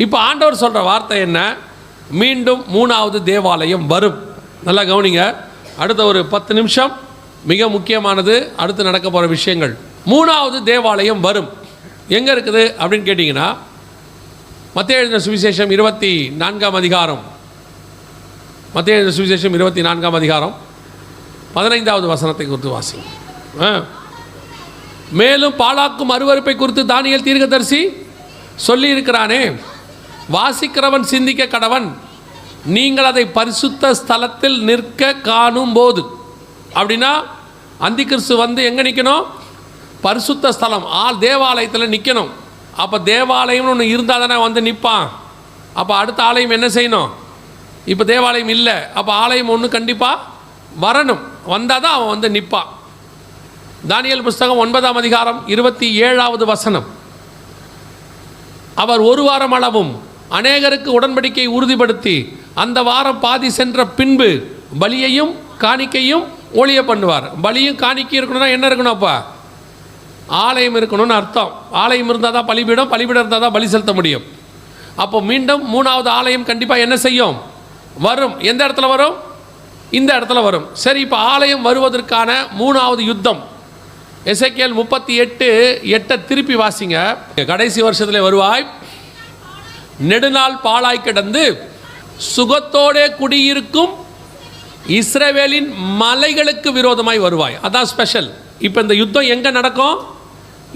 இப்போ ஆண்டவர் சொல்கிற வார்த்தை என்ன? மீண்டும் 3வது தேவாலயம் வரும். நல்லா கவனிங்க. அடுத்த ஒரு 10 நிமிஷம் மிக முக்கியமானது அடுத்து நடக்க போகிற விஷயங்கள். 3வது தேவாலயம் வரும். எங்கே இருக்குது அப்படின்னு கேட்டிங்கன்னா, மத்தேயு எழுதின சுவிசேஷம் 24ஆம் அதிகாரம், மத்தேயு எழுதின சுவிசேஷம் 24ஆம் அதிகாரம் 15வது வசனத்தை குறித்து வாசிங்க. மேலும் பாழாக்கும் அருவருப்பை குறித்து தானியேல் தீர்க்கதரிசி சொல்லி இருக்கிறானே, வாசிக்கிறவன் சிந்திக்க கடவன், நீங்கள் அதை பரிசுத்த ஸ்தலத்தில் நிற்க காணும் போது. அப்படின்னா அந்தி கிறிஸ்து வந்து எங்கே நிற்கணும்? பரிசுத்த ஸ்தலம் தேவாலயத்தில் நிற்கணும். அப்போ தேவாலயம்னு ஒன்று இருந்தால் தானே வந்து நிற்பான். அப்போ அடுத்த ஆலயம் என்ன செய்யணும்? இப்போ தேவாலயம் இல்லை, அப்போ ஆலயம் ஒன்று கண்டிப்பாக வரணும். வந்தால் தான் அவன் வந்து நிற்பான். தானியேல் புஸ்தகம் 9ஆம் அதிகாரம் 27வது வசனம். அவர் ஒரு வாரம் அளவும் அநேகருக்கு உடன்படிக்கை உறுதிப்படுத்தி அந்த வாரம் பாதி சென்ற பின்பு பலியையும் காணிக்கையும் ஒழிய பண்ணுவார். பலியும் காணிக்கை இருக்கணும்னா என்ன இருக்கணும்? அப்போ ஆலயம் இருக்கணும்னு அர்த்தம். ஆலயம் இருந்தால் தான் பலிபீடம், பலிபீடம் இருந்தால் தான் பலி செலுத்த முடியும். அப்போ மீண்டும் 3வது ஆலயம் கண்டிப்பாக என்ன செய்யும்? வரும். எந்த இடத்துல வரும்? இந்த இடத்துல வரும். சரி, இப்போ ஆலயம் வருவதற்கான 3வது யுத்தம் எசேக்கியேல் 38:8 திருப்பி வாசிங்க. கடைசி வருஷத்தில் வருவாய், நெடுநாள் பாழாய் கிடந்து சுகத்தோடே குடியிருக்கும் இஸ்ரவேலின் மலைகளுக்கு விரோதமாய் வருவாய். அதான் ஸ்பெஷல். இப்போ இந்த யுத்தம் எங்கே நடக்கும்?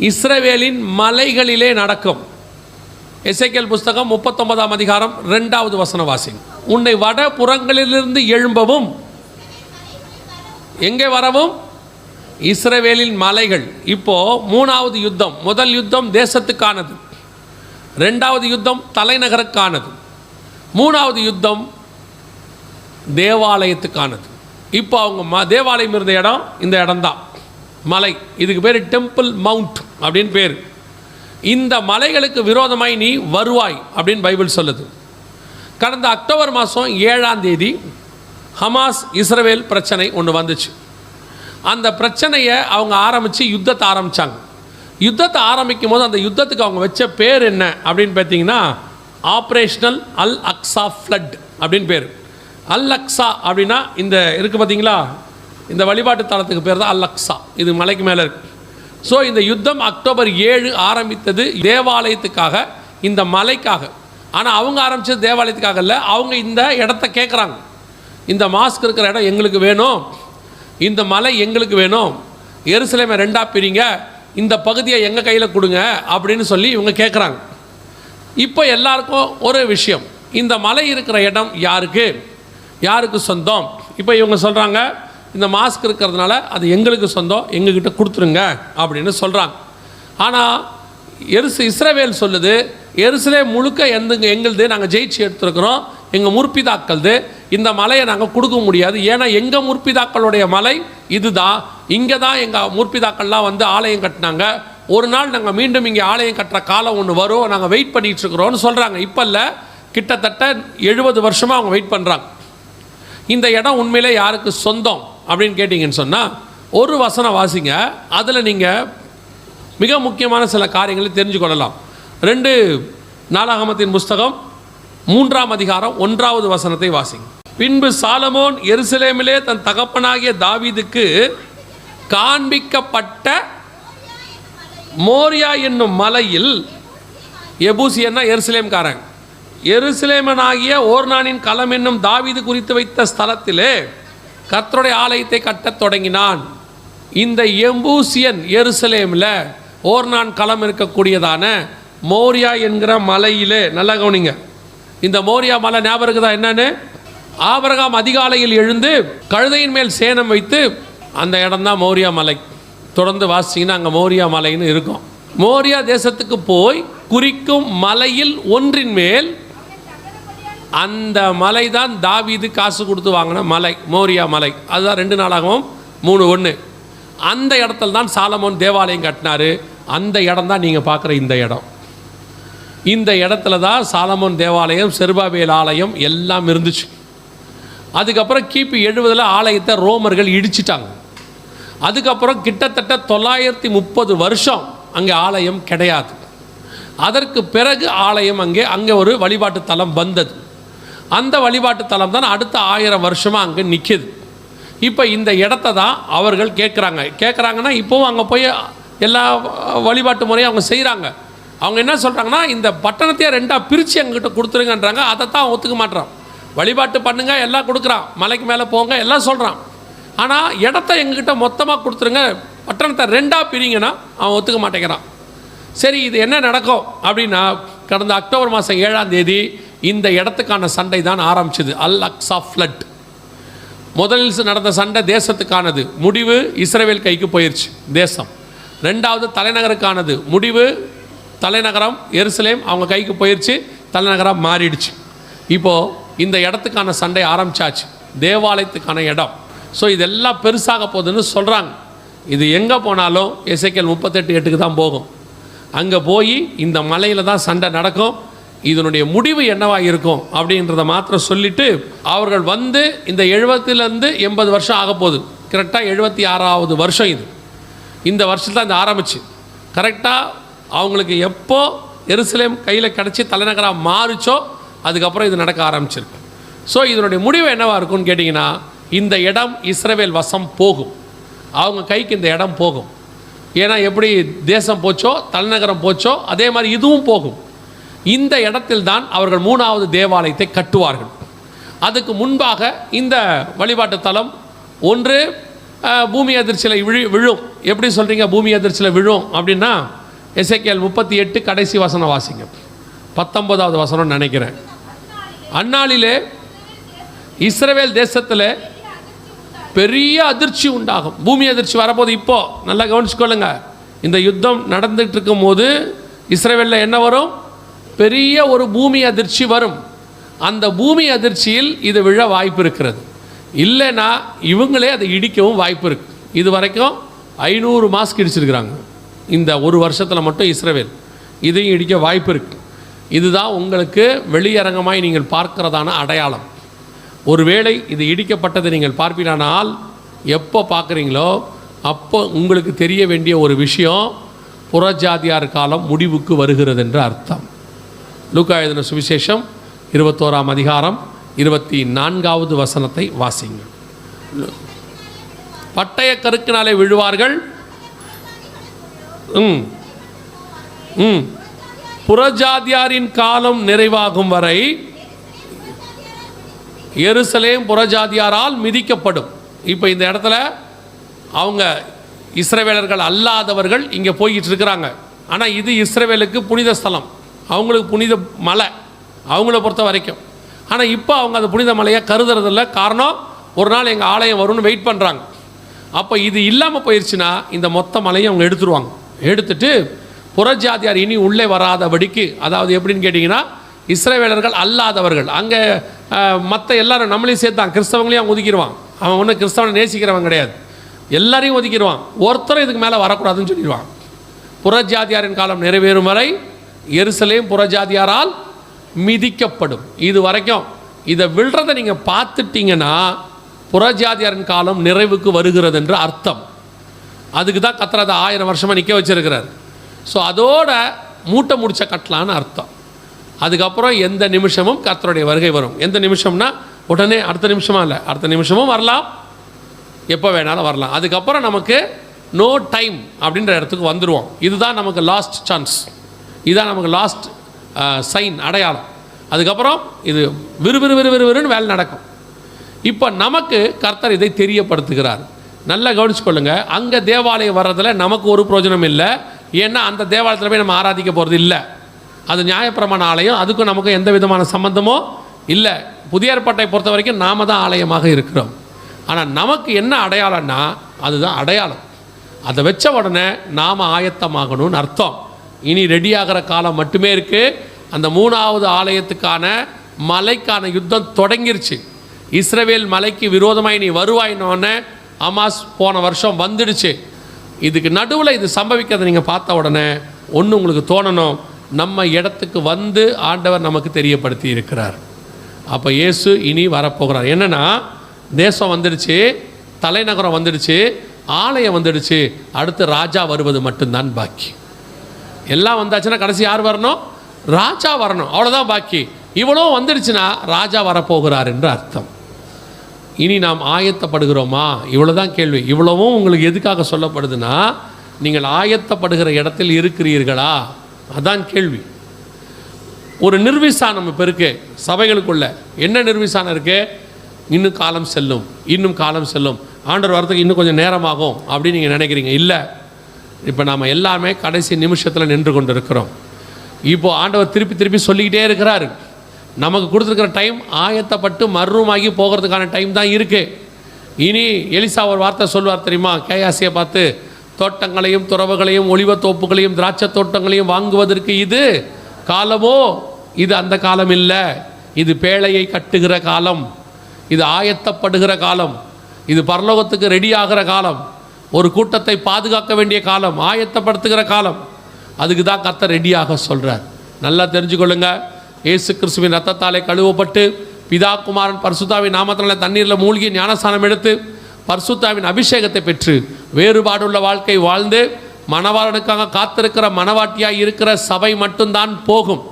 இஸ்ரவேலின் மலைகளிலே நடக்கும். எசேக்கியேல் புஸ்தகம் 39ஆம் அதிகாரம் 2வது வசனம் வாசிங்க. உன்னை வட புறங்களிலிருந்து எழும்பவும், எங்கே வரவும்? இஸ்ரவேலின் மலைகள். இப்போ 3வது யுத்தம். முதல் யுத்தம் தேசத்துக்கானது, 2வது யுத்தம் தலைநகருக்கானது, 3வது யுத்தம் தேவாலயத்துக்கானது. இப்போ அவங்க தேவாலயம் இருந்த இடம் இந்த இடம்தான், மலை. இதுக்கு பேர் டெம்பிள் மவுண்ட் அப்படின்னு பேர். இந்த மலைகளுக்கு விரோதமாய் நீ வருவாய் அப்படின்னு பைபிள் சொல்லுது. கடந்த அக்டோபர் மாதம் 7ஆம் தேதி ஹமாஸ் இஸ்ரவேல் பிரச்சனை ஒன்று வந்துச்சு. அந்த பிரச்சனையை அவங்க ஆரம்பித்து யுத்தத்தை ஆரம்பித்தாங்க. யுத்தத்தை ஆரம்பிக்கும் போது அந்த யுத்தத்துக்கு அவங்க வச்ச பேர் என்ன அப்படின்னு பார்த்தீங்கன்னா, ஆப்ரேஷனல் அல் அக்ஸா ஃப்ளட் அப்படின்னு பேர். அல் அக்ஸா அப்படின்னா இந்த இருக்குது பார்த்தீங்களா, இந்த வழிபாட்டு தலத்துக்கு பேர் தான் அல் அக்ஸா. இது மலைக்கு மேலே இருக்குது. ஸோ இந்த யுத்தம் அக்டோபர் 7 ஆரம்பித்தது தேவாலயத்துக்காக, இந்த மலைக்காக. ஆனால் அவங்க ஆரம்பித்தது தேவாலயத்துக்காக இல்லை. அவங்க இந்த இடத்த கேட்குறாங்க, இந்த மாஸ்க் இருக்கிற இடம் எங்களுக்கு வேணும், இந்த மலை எங்களுக்கு வேணும், எருசலேமை 2ஆக பிரிங்க, இந்த பகுதியை எங்கள் கையில் கொடுங்க அப்படின்னு சொல்லி இவங்க கேட்குறாங்க. இப்போ எல்லாருக்கும் ஒரு விஷயம், இந்த மலை இருக்கிற இடம் யாருக்கு, யாருக்கு சொந்தம்? இப்போ இவங்க சொல்கிறாங்க, இந்த மாஸ்க் இருக்கிறதுனால அது எங்களுக்கு சொந்தம், எங்ககிட்ட கொடுத்துருங்க அப்படின்னு சொல்கிறாங்க. ஆனால் இஸ்ரவேல் சொல்லுது, எருசலேம் முழுக்க எங்களுது, நாங்கள் ஜெயிச்சு எடுத்துருக்குறோம், எங்கள் முற்பிதாக்களது, இந்த மலையை நாங்கள் கொடுக்க முடியாது. ஏன்னா எங்கள் முற்பிதாக்களுடைய மலை இதுதான், இங்கே தான் எங்கள் முற்பிதாக்கள்லாம் வந்து ஆலயம் கட்டினாங்க. ஒரு நாள் நாங்கள் மீண்டும் இங்கே ஆலயம் கட்டுற காலம் ஒன்று வரும், நாங்கள் வெயிட் பண்ணிகிட்ருக்குறோன்னு சொல்கிறாங்க. இப்போ இல்லை, கிட்டத்தட்ட 70 வருஷமாக அவங்க வெயிட் பண்ணுறாங்க. இந்த இடம் உண்மையிலே யாருக்கு சொந்தம் அப்படின்னு கேட்டிங்கன்னு சொன்னால், ஒரு வசனம் வாசிங்க, அதில் நீங்கள் மிக முக்கியமான சில காரியங்களை தெரிஞ்சு கொள்ளலாம். 2 நாளாகமத்தின் புஸ்தகம் 3ஆம் அதிகாரம் 1வது வசனத்தை வாசிங்க. பின்பு சாலமோன் எருசலேமிலே தன் தகப்பனாகிய தாவீதுக்கு காண்பிக்கப்பட்ட மோரியா என்னும் மலையில், எபூசியன்னா எருசலேம்காரன், எருசலேமனாகிய ஓர்னானின் களம் என்னும் தாவீது குறித்து வைத்த ஸ்தலத்திலே கர்த்தருடைய ஆலயத்தை கட்டத் தொடங்கினான். இந்த எபூசியன் எருசலேமில் ஓர்னான் களம் இருக்கக்கூடியதான மோரியா என்கிற மலையிலே, நல்லா கவனிங்க, இந்த மோரியா மலை ஞாபகம் இருக்குதா என்னன்னு? ஆபிரகாம் அதிகாலையில் எழுந்து கழுதையின் மேல் சேணம் வைத்து, அந்த இடம் தான் மோரியா மலை. தொடர்ந்து வாசிங்கன்னா அங்கே மோரியா மலைன்னு இருக்கும். மோரியா தேசத்துக்கு போய் குறிக்கும் மலையில் ஒன்றின் மேல், அந்த மலை தான் தாவீது காசு கொடுத்து வாங்கின மலை, மோரியா மலை. அதுதான் 2 நாளாகவும் 3:1. அந்த இடத்துல தான் சாலமோன் தேவாலயம் கட்டினார். அந்த இடம் தான் நீங்கள் பார்க்குற இந்த இடம். இந்த இடத்துல தான் சாலமோன் தேவாலயம், செருபாபேல் ஆலயம் எல்லாம் இருந்துச்சு. அதுக்கப்புறம் கிபி 70 ஆலயத்தை ரோமர்கள் இடிச்சிட்டாங்க. அதுக்கப்புறம் கிட்டத்தட்ட 930 வருஷம் அங்கே ஆலயம் கிடையாது. அதற்கு பிறகு ஆலயம் அங்கே ஒரு வழிபாட்டு தலம் வந்தது. அந்த வழிபாட்டு தலம் தான் அடுத்த 1000 வருஷமாக அங்கே நிற்கிது. இப்போ இந்த இடத்த தான் அவர்கள் கேட்குறாங்கன்னா இப்போவும் அங்கே போய் எல்லா வழிபாட்டு முறையும் அவங்க செய்கிறாங்க. அவங்க என்ன சொல்கிறாங்கன்னா, இந்த பட்டணத்தையே 2ஆக பிரித்து எங்ககிட்ட கொடுத்துருங்கன்றாங்க. அதை தான் ஒத்துக்க மாட்டேறான். வழிபாட்டு பண்ணுங்க எல்லாம் கொடுக்குறான், மலைக்கு மேலே போங்க எல்லாம் சொல்கிறான். ஆனால் இடத்த எங்ககிட்ட மொத்தமாக கொடுத்துருங்க, பட்டணத்தை 2ஆக பிரிங்கன்னா அவன் ஒத்துக்க மாட்டேங்கிறான். சரி, இது என்ன நடக்கும் அப்படின்னா, கடந்த அக்டோபர் மாதம் 7ஆம் தேதி இந்த இடத்துக்கான சண்டை தான் ஆரம்பிச்சது. அல் அக்ஸா ஃப்ளட். முதலில் நடந்த சண்டை தேசத்துக்கானது, முடிவு இஸ்ரவேல் கைக்கு போயிடுச்சு தேசம். 2வது தலைநகருக்கானது, முடிவு தலைநகரம் எருசலேம் அவங்க கைக்கு போயிடுச்சு, தலைநகரம் மாறிடுச்சு. இப்போது இந்த இடத்துக்கான சண்டை ஆரம்பிச்சாச்சு, தேவாலயத்துக்கான இடம். ஸோ இதெல்லாம் பெருசாக போகுதுன்னு சொல்கிறாங்க. இது எங்கே போனாலும் எசேக்கியேல் 38:8 தான் போகும். அங்கே போய் இந்த மலையில் தான் சண்டை நடக்கும். இதனுடைய முடிவு என்னவாக இருக்கும் அப்படின்றத மாத்திரம் சொல்லிவிட்டு, அவர்கள் வந்து இந்த 70லேருந்து 80 வருஷம் ஆக போகுது. கரெக்டாக 76வது வருஷம் இது. இந்த வருஷத்தில் தான் இந்த ஆரம்பிச்சு கரெக்டாக அவங்களுக்கு எப்போ எருசலேம் கையில் கிடச்சி தலைநகராக மாறிச்சோ அதுக்கப்புறம் இது நடக்க ஆரம்பிச்சிருக்கு. ஸோ இதனுடைய முடிவு என்னவாக இருக்கும்னு கேட்டிங்கன்னா, இந்த இடம் இஸ்ரவேல் வசம் போகும், அவங்க கைக்கு இந்த இடம் போகும். ஏன்னா எப்படி தேசம் போச்சோ தலைநகரம் போச்சோ அதே மாதிரி இதுவும் போகும். இந்த இடத்தில் தான் அவர்கள் 3வது தேவாலயத்தை கட்டுவார்கள். அதுக்கு முன்பாக இந்த வழிபாட்டு தலம் ஒன்று பூமி அதிர்ச்சியில் விழும். எப்படி சொல்கிறீங்க பூமி அதிர்ச்சியில் விழும் அப்படின்னா, எசேக்கியேல் 38 கடைசி வசனம் வாசிங்க, 19வது வசனம் நினைக்கிறேன். அந்நாளிலே இஸ்ரவேல் தேசத்தில் பெரிய அதிர்ச்சி உண்டாகும். பூமி அதிர்ச்சி வரப்போது. இப்போது நல்லா கவனிச்சுக்கொள்ளுங்க, இந்த யுத்தம் நடந்துகிட்டு இருக்கும் போது இஸ்ரவேலில் என்ன வரும்? பெரிய ஒரு பூமி அதிர்ச்சி வரும். அந்த பூமி அதிர்ச்சியில் இது விழ வாய்ப்பு இருக்கிறது. இல்லைன்னா இவங்களே அதை இடிக்கவும் வாய்ப்பு இருக்குது. இது வரைக்கும் 500 மாஸ்க் இடிச்சிருக்கிறாங்க. இந்த ஒரு வருஷத்தில் மட்டும் இஸ்ரவேல் இதையும் இடிக்க வாய்ப்பு இருக்குது. இதுதான் உங்களுக்கு வெளியரங்கமாய் நீங்கள் பார்க்கிறதான அடையாளம். ஒருவேளை இது இடிக்கப்பட்டதை நீங்கள் பார்ப்பீரானால், எப்போ பார்க்குறீங்களோ அப்போ உங்களுக்கு தெரிய வேண்டிய ஒரு விஷயம், புறஜாதியார் காலம் முடிவுக்கு வருகிறது என்று அர்த்தம். லூக்கா எழுதின சுவிசேஷம் 21ஆம் அதிகாரம் 24வது வசனத்தை வாசிங்க. பட்டய கருக்கினாலே விழுவார்கள், புறஜாதியாரின் காலம் நிறைவாகும் வரை எருசலேம் புறஜாதியாரால் மிதிக்கப்படும். இப்போ இந்த இடத்துல அவங்க இஸ்ரவேலர்கள் அல்லாதவர்கள் இங்கே போய்கிட்டு இருக்கிறாங்க. ஆனால் இது இஸ்ரவேலுக்கு புனித ஸ்தலம், அவங்களுக்கு புனித மலை அவங்கள பொறுத்த வரைக்கும். ஆனால் இப்போ அவங்க அந்த புனித மலையை கருதுறதில்ல. காரணம், ஒரு நாள் எங்கள் ஆலயம் வரும்னு வெயிட் பண்ணுறாங்க. அப்போ இது இல்லாமல் போயிடுச்சுன்னா இந்த மொத்த மலையை அவங்க எடுத்துருவாங்க. எடுத்துட்டு புறஜாதியார் இனி உள்ளே வராதபடிக்கு, அதாவது எப்படின்னு கேட்டிங்கன்னா, இஸ்ரவேலர்கள் அல்லாதவர்கள் அங்கே மற்ற எல்லாரும் நம்மளையும் சேர்த்தான், கிறிஸ்தவங்களையும் அவன் ஒதுக்கிடுவான். அவன் ஒன்றும் கிறிஸ்தவனை நேசிக்கிறவன் கிடையாது, எல்லாரையும் ஒதுக்கிடுவான். ஒருத்தரும் இதுக்கு மேலே வரக்கூடாதுன்னு சொல்லிடுவான். புறஜாதியாரின் காலம் நிறைவேறும் வரை எருசலேம் புறஜாதியாரால் மிதிக்கப்படும். இது வரைக்கும் இதை விழுறதை நீங்கள் பார்த்துட்டிங்கன்னா புறஜாதியாரின் காலம் நிறைவுக்கு வருகிறது என்று அர்த்தம். அதுக்கு தான் கர்த்தர் அதை 1000 வருஷமாக நிற்க வச்சிருக்கிறார். ஸோ அதோட மூட்டை முடிச்ச கட்டலான்னு அர்த்தம். அதுக்கப்புறம் எந்த நிமிஷமும் கர்த்தருடைய வருகை வரும். எந்த நிமிஷம்னா உடனே அடுத்த நிமிஷமாக இல்லை, அடுத்த நிமிஷமும் வரலாம், எப்போ வேணாலும் வரலாம். அதுக்கப்புறம் நமக்கு நோ டைம் அப்படின்ற இடத்துக்கு வந்துடுவோம். இதுதான் நமக்கு லாஸ்ட் சான்ஸ், இதுதான் நமக்கு லாஸ்ட் சைன், அடையாளம். அதுக்கப்புறம் இது விறுவிறுன்னு வேலை நடக்கும். இப்போ நமக்கு கர்த்தர் இதை தெரியப்படுத்துகிறார். நல்லா கவனிச்சுக்கொள்ளுங்க, அங்கே தேவாலயம் வர்றதில் நமக்கு ஒரு பிரயோஜனம் இல்லை. ஏன்னா அந்த தேவாலயத்தில் போய் நம்ம ஆராதிக்க போகிறது இல்லை. அது நியாயப்பிரமாண ஆலயம், அதுக்கும் நமக்கும் எந்த விதமான சம்பந்தமோ இல்லை. புதிய ஏற்பாட்டை பொறுத்த வரைக்கும் நாம தான் ஆலயமாக இருக்கிறோம். ஆனால் நமக்கு என்ன அடையாளம்னா அதுதான் அடையாளம். அதை வச்ச உடனே நாம் ஆயத்தமாகணும்னு அர்த்தம். இனி ரெடியாகிற காலம் மட்டுமே இருக்குது. அந்த 3வது ஆலயத்துக்கான மலைக்கான யுத்தம் தொடங்கிருச்சு. இஸ்ரவேல் மலைக்கு விரோதமாக நீ வருவாயினோடனே ஹமாஸ் போன வருஷம் வந்துடுச்சு. இதுக்கு நடுவில் இது சம்பவிக்கிறத நீங்கள் பார்த்த உடனே ஒன்று உங்களுக்கு தோணணும், நம்ம இடத்துக்கு வந்து ஆண்டவர் நமக்கு தெரியப்படுத்தி இருக்கிறார். அப்போ இயேசு இனி வரப்போகிறார். என்னென்னா, தேசம் வந்துடுச்சு, தலைநகரம் வந்துடுச்சு, ஆலயம் வந்துடுச்சு, அடுத்து ராஜா வருவது மட்டும்தான் பாக்கி. எல்லாம் வந்தாச்சுன்னா கடைசி யார் வரணும்? ராஜா வரணும். அவ்வளோதான் பாக்கி. இவ்வளோ வந்துடுச்சுன்னா ராஜா வரப்போகிறார் என்று அர்த்தம். இனி நாம் ஆயத்தப்படுகிறோமா? இவ்வளோதான் கேள்வி. இவ்வளவும் உங்களுக்கு எதுக்காக சொல்லப்படுதுன்னா, நீங்கள் ஆயத்தப்படுகிற இடத்தில் இருக்கிறீர்களா? அதான் கேள்வி. ஒரு நிர்விசானம் இப்போ இருக்கு சபைகளுக்குள்ள. என்ன நிர்விசானம் இருக்கு? இன்னும் காலம் செல்லும், இன்னும் காலம் செல்லும், ஆண்டவர் வரத்துக்கு இன்னும் கொஞ்சம் நேரமாகும் அப்படின்னு நீங்கள் நினைக்கிறீங்க. இல்லை, இப்போ நாம் எல்லாமே கடைசி நிமிஷத்தில் நின்று கொண்டு இருக்கிறோம். இப்போது ஆண்டவர் திருப்பி திருப்பி சொல்லிக்கிட்டே இருக்கிறார். நமக்கு கொடுத்துருக்கிற டைம் ஆயத்தப்பட்டு மர்ரூமாகி போகிறதுக்கான டைம் தான் இருக்குது. இனி எலிசா ஒரு வார்த்தை சொல்வார் தெரியுமா? கேயாசியை பார்த்து, தோட்டங்களையும் துறவுகளையும் ஒலிவத்தோப்புகளையும் திராட்சை தோட்டங்களையும் வாங்குவதற்கு இது காலமோ? இது அந்த காலம் இல்லை. இது பேழையை கட்டுகிற காலம், இது ஆயத்தப்படுகிற காலம், இது பரலோகத்துக்கு ரெடி ஆகிற காலம், ஒரு கூட்டத்தை பாதுகாக்க வேண்டிய காலம், ஆயத்தப்படுத்துகிற காலம். அதுக்கு தான் கர்த்தர் ரெடியாக சொல்கிறார். நல்லா தெரிஞ்சுக்கொள்ளுங்க. இயேசு கிறிஸ்துவின் ரத்தத்தாலே கழுவப்பட்டு பிதா குமாரன் பரிசுத்தாவின் நாமத்தினாலே தண்ணீரில் மூழ்கி ஞானஸ்தானம் எடுத்து பரிசுத்தாவின் அபிஷேகத்தை பெற்று வேறுபாடுள்ள வாழ்க்கை வாழ்ந்து மணவாளனுக்காக காத்திருக்கிற மணவாட்டியாக இருக்கிற சபை மட்டும்தான் போகும்.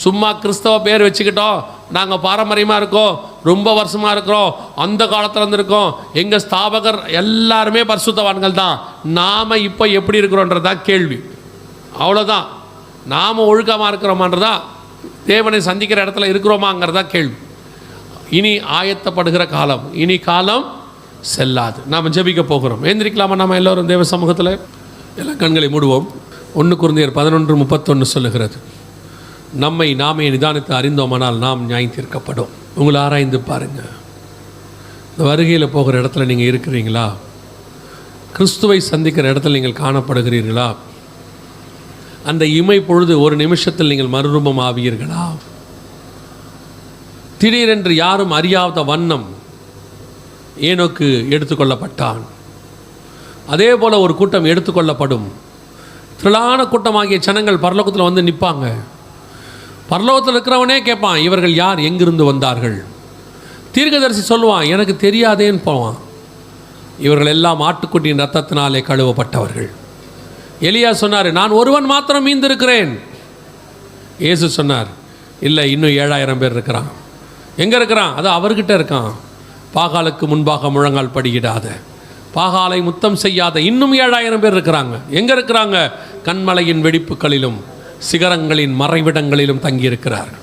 சும்மா கிறிஸ்தவ பேர் வச்சுக்கிட்டோம், நாங்கள் பாரம்பரியமாக இருக்கோம், ரொம்ப வருஷமாக இருக்கிறோம், அந்த காலத்தில் இருந்திருக்கோம், எங்கள் ஸ்தாபகர் எல்லாருமே பரிசுத்தவான்கள் தான், நாம் இப்போ எப்படி இருக்கிறோன்றதான் கேள்வி. அவ்வளோதான். நாம் ஒழுக்கமாக இருக்கிறோமான்றதா, தேவனை சந்திக்கிற இடத்துல இருக்கிறோமாங்கிறதா கேள்வி. இனி ஆயத்தப்படுகிற காலம், இனி காலம் செல்லாது. நாம் ஜெபிக்க போகிறோம். எழுந்திரிக்கலாமா? நம்ம எல்லோரும் தேவ சமூகத்தில் எல்லாம் கண்களை மூடுவோம். 1 கொரிந்தியர் 11:31 சொல்லுகிறது, நம்மை நாமே நிதானித்து அறிந்தோமானால் நாம் நியாயம் தீர்க்கப்படும். உங்களை ஆராய்ந்து பாருங்கள். இந்த வருகையில் போகிற இடத்துல நீங்கள் இருக்கிறீங்களா? கிறிஸ்துவை சந்திக்கிற இடத்துல நீங்கள் காணப்படுகிறீர்களா? அந்த இமை பொழுது ஒரு நிமிஷத்தில் நீங்கள் மறுரூபம் ஆவீர்களா? திடீரென்று யாரும் அறியாத வண்ணம் ஏனோக்கு எடுத்துக்கொள்ளப்பட்டான். அதே போல் ஒரு கூட்டம் எடுத்துக்கொள்ளப்படும். திரளான கூட்டமாகிய ஜனங்கள் பரலோகத்தில் வந்து நிற்பாங்க. பரலோகத்தில் இருக்கிறவனே கேட்பான், இவர்கள் யார், எங்கிருந்து வந்தார்கள்? தீர்க்கதரிசி சொல்லுவான், எனக்கு தெரியாதேன்னு போவான். இவர்கள் எல்லாம் ஆட்டுக்குட்டியின் ரத்தத்தினாலே கழுவப்பட்டவர்கள். எலியா சொன்னார், நான் ஒருவன் மாத்திரம் மீந்திருக்கிறேன். இயேசு சொன்னார், இல்லை, இன்னும் 7000 பேர் இருக்கிறான். எங்கே இருக்கிறான்? அது அவர்கிட்ட இருக்கான். பாகாலுக்கு முன்பாக முழங்கால் படியிடாத, பாகாலை முத்தம் செய்யாத இன்னும் 7000 பேர் இருக்கிறாங்க. எங்கே இருக்கிறாங்க? கண்மலையின் வெடிப்புகளிலும் சிகரங்களின் மறைவிடங்களிலும் தங்கியிருக்கிறார்கள்.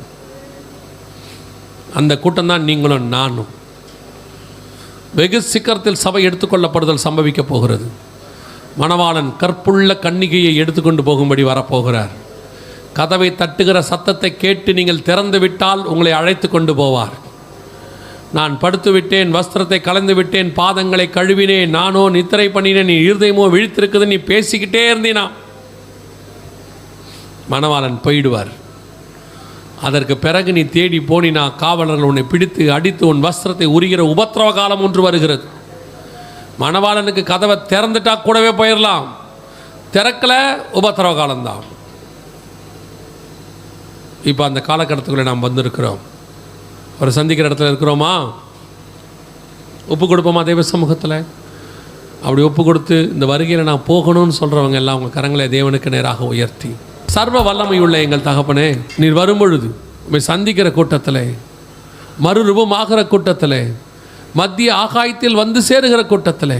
அந்த கூட்டம்தான் நீங்களும் நானும். வெகு சீக்கிரத்தில் சபை எடுத்துக்கொள்ளப்படுதல் சம்பவிக்க போகிறது. மணவாளன் கற்புள்ள கன்னிகையை எடுத்துக்கொண்டு போகும்படி வரப்போகிறார். கதவை தட்டுகிற சத்தத்தை கேட்டு நீங்கள் திறந்து விட்டால் உங்களை அழைத்து கொண்டு போவார். நான் படுத்து விட்டேன், வஸ்திரத்தை கலந்து விட்டேன், பாதங்களை கழுவினேன், நானோ நித்திரை பண்ணினேன், நீ இருதயமோ விழித்திருக்குது, நீ பேசிக்கிட்டே இருந்தீனா மணவாளன் போயிடுவார். அதற்கு பிறகு நீ தேடி போனினா காவலர்கள் உன்னை பிடித்து அடித்து உன் வஸ்திரத்தை உரிகிற உபத்திரவ காலம் ஒன்று வருகிறது. மணவாளனுக்கு கதவை திறந்துட்டா கூடவே போயிடலாம், திறக்கல உபத்திரவ காலம்தான். இப்போ அந்த காலகட்டத்துக்குள்ளே நாம் வந்திருக்கிறோம். ஒரு சந்திக்கிற இடத்துல இருக்கிறோமா? ஒப்பு கொடுப்போமா தேவ சமூகத்தில்? அப்படி ஒப்பு கொடுத்து இந்த வருகையில் நான் போகணும்னு சொல்கிறவங்க எல்லாம் அவங்க கரங்களை தேவனுக்கு நேராக உயர்த்தி, சர்வ வல்லமையுள்ள எங்கள் தகப்பனே, நீர் வரும்பொழுது உண்மை சந்திக்கிற கூட்டத்தில், மறுரூபமாகிற கூட்டத்தில், மத்திய ஆகாயத்தில் வந்து சேருகிற கூட்டத்தில்,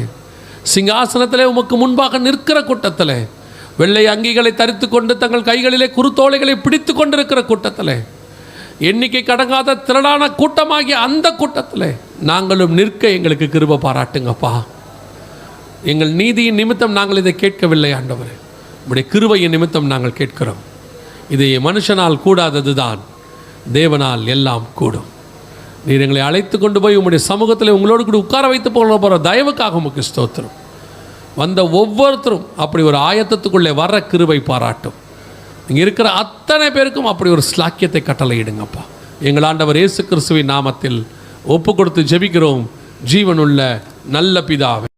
சிங்காசனத்திலே உமக்கு முன்பாக நிற்கிற கூட்டத்தில், வெள்ளை அங்கிகளை தரித்து கொண்டு தங்கள் கைகளிலே குருத்தோலைகளை பிடித்து கொண்டிருக்கிற கூட்டத்தில், எண்ணிக்கை கடங்காத திரளான கூட்டமாகிய அந்த கூட்டத்தில் நாங்களும் நிற்க எங்களுக்கு கிருபை பாராட்டுங்கப்பா. எங்கள் நீதியின் நிமித்தம் நாங்கள் இதை கேட்கவில்லை ஆண்டவரே, உம்முடைய கிருபையின் நிமித்தம் நாங்கள் கேட்கிறோம். இதை மனுஷனால் கூடாதது தான், தேவனால் எல்லாம் கூடும். நீர் எங்களை அழைத்து கொண்டு போய் உம்முடைய சமூகத்தில் உங்களோடு கூட உட்கார வைத்து போகிற தயவுக்காக உமக்கு ஸ்தோத்திரம். வந்த ஒவ்வொருத்தரும் அப்படி ஒரு ஆயத்தத்துக்குள்ளே வர கிருபை பாராட்டும். இங்கே இருக்கிற அத்தனை பேருக்கும் அப்படி ஒரு ஸ்லாக்கியத்தை கட்டளையிடுங்கப்பா. எங்கள் ஆண்டவர் இயேசு கிறிஸ்துவின் நாமத்தில் ஒப்பு கொடுத்து ஜெபிக்கிறோம் ஜீவனுள்ள நல்ல பிதாவே.